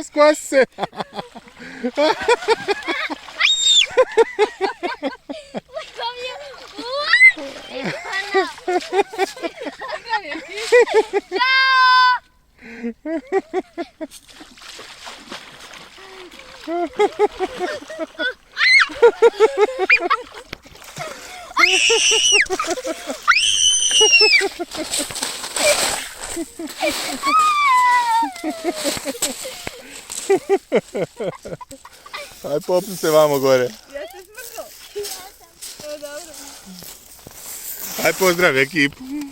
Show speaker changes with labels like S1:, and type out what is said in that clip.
S1: Skvasi se. Aj popni se vamo gore.
S2: Ja se smrkao. Ja sam. To je dobro.
S1: Aj pozdrav ekipu.